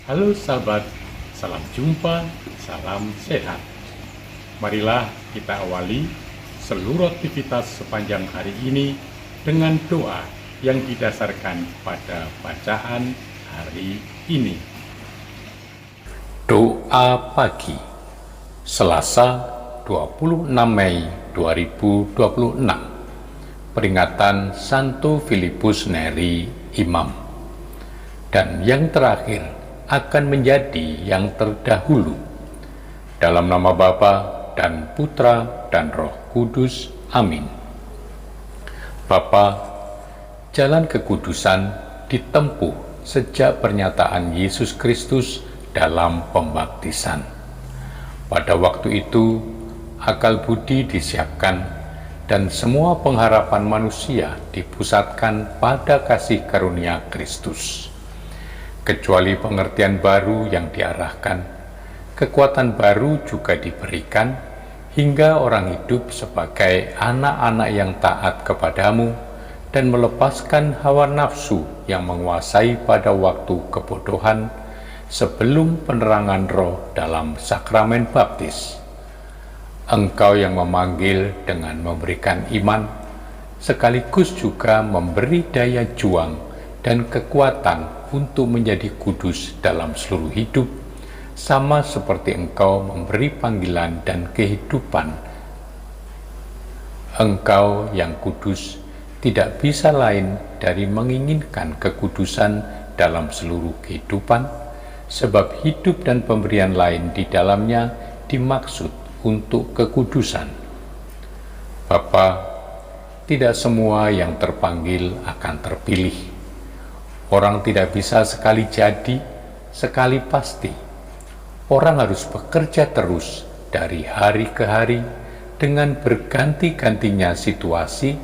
Halo sahabat, salam jumpa, salam sehat. Marilah kita awali seluruh aktivitas sepanjang hari ini dengan doa yang didasarkan pada bacaan hari ini. Doa pagi, Selasa 26 Mei 2026, peringatan Santo Filipus Neri, Imam. Dan yang terakhir akan menjadi yang terdahulu. Dalam nama Bapa dan Putra dan Roh Kudus. Amin. Bapa, jalan kekudusan ditempuh sejak pernyataan Yesus Kristus dalam pembaptisan. Pada waktu itu, akal budi disiapkan dan semua pengharapan manusia dipusatkan pada kasih karunia Kristus. Kecuali pengertian baru yang diarahkan, kekuatan baru juga diberikan, hingga orang hidup sebagai anak-anak yang taat kepadamu dan melepaskan hawa nafsu yang menguasai pada waktu kebodohan sebelum penerangan roh dalam sakramen baptis. Engkau yang memanggil dengan memberikan iman, sekaligus juga memberi daya juang dan kekuatan untuk menjadi kudus dalam seluruh hidup, sama seperti Engkau memberi panggilan dan kehidupan. Engkau yang kudus tidak bisa lain dari menginginkan kekudusan dalam seluruh kehidupan, sebab hidup dan pemberian lain di dalamnya dimaksud untuk kekudusan. Bapa, tidak semua yang terpanggil akan terpilih. Orang tidak bisa sekali jadi, sekali pasti. Orang harus bekerja terus dari hari ke hari dengan berganti-gantinya situasi,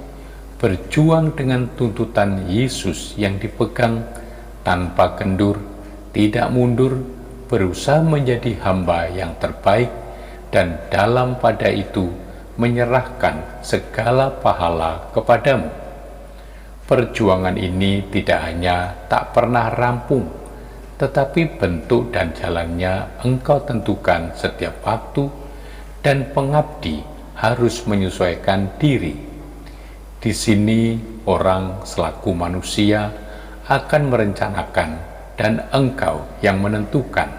berjuang dengan tuntutan Yesus yang dipegang tanpa kendur, tidak mundur, berusaha menjadi hamba yang terbaik, dan dalam pada itu menyerahkan segala pahala kepadamu. Perjuangan ini tidak hanya tak pernah rampung, tetapi bentuk dan jalannya Engkau tentukan setiap waktu, dan pengabdi harus menyesuaikan diri. Di sini orang selaku manusia akan merencanakan, dan Engkau yang menentukan.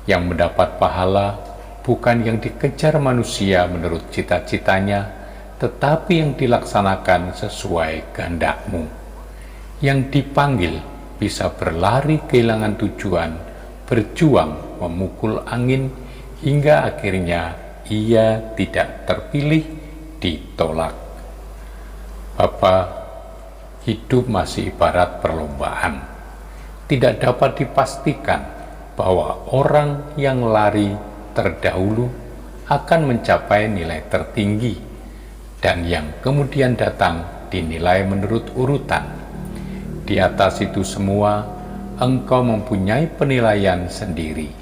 Yang mendapat pahala bukan yang dikejar manusia menurut cita-citanya, tetapi yang dilaksanakan sesuai kehendak-Mu. Yang dipanggil bisa berlari kehilangan tujuan, berjuang memukul angin, hingga akhirnya ia tidak terpilih, ditolak. Bapa, hidup masih ibarat perlombaan. Tidak dapat dipastikan bahwa orang yang lari terdahulu akan mencapai nilai tertinggi, dan yang kemudian datang dinilai menurut urutan. Di atas itu semua, Engkau mempunyai penilaian sendiri.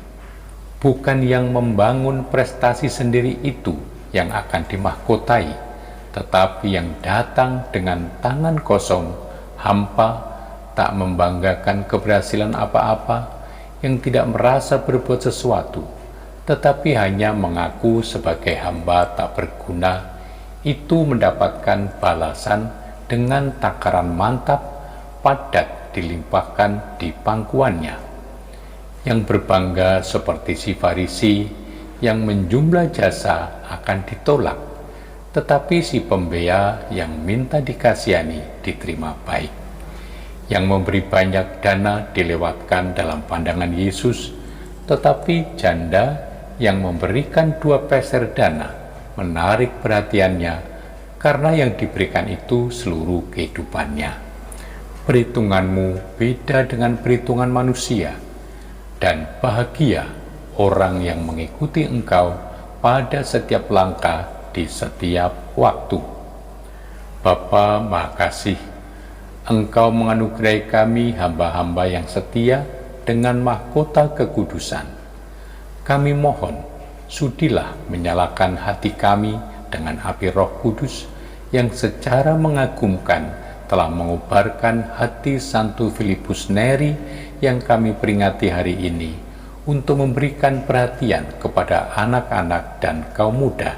Bukan yang membangun prestasi sendiri itu yang akan dimahkotai, tetapi yang datang dengan tangan kosong, hampa, tak membanggakan keberhasilan apa-apa, yang tidak merasa berbuat sesuatu, tetapi hanya mengaku sebagai hamba tak berguna, itu mendapatkan balasan dengan takaran mantap, padat dilimpahkan di pangkuannya. Yang berbangga seperti si Farisi yang menjumlah jasa akan ditolak, tetapi si pembea yang minta dikasihani diterima baik. Yang memberi banyak dana dilewatkan dalam pandangan Yesus, tetapi janda yang memberikan 2 peser dana menarik perhatiannya, karena yang diberikan itu seluruh kehidupannya. Perhitunganmu beda dengan perhitungan manusia, dan bahagia orang yang mengikuti Engkau pada setiap langkah di setiap waktu. Bapa Maha Kasih, Engkau menganugerahi kami hamba-hamba yang setia dengan mahkota kekudusan. Kami mohon, sudilah menyalakan hati kami dengan api Roh Kudus yang secara mengagumkan telah mengobarkan hati Santo Filipus Neri yang kami peringati hari ini untuk memberikan perhatian kepada anak-anak dan kaum muda.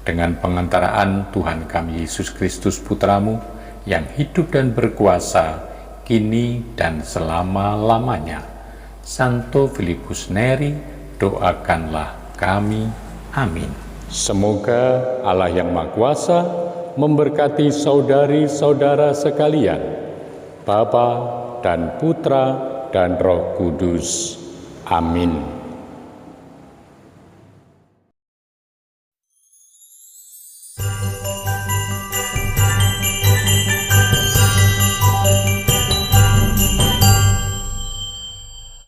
Dengan pengantaraan Tuhan kami Yesus Kristus Putramu yang hidup dan berkuasa kini dan selama-lamanya. Santo Filipus Neri, doakanlah kami. Amin. Semoga Allah yang Maha Kuasa memberkati saudari-saudara sekalian, Bapa dan Putra dan Roh Kudus. Amin.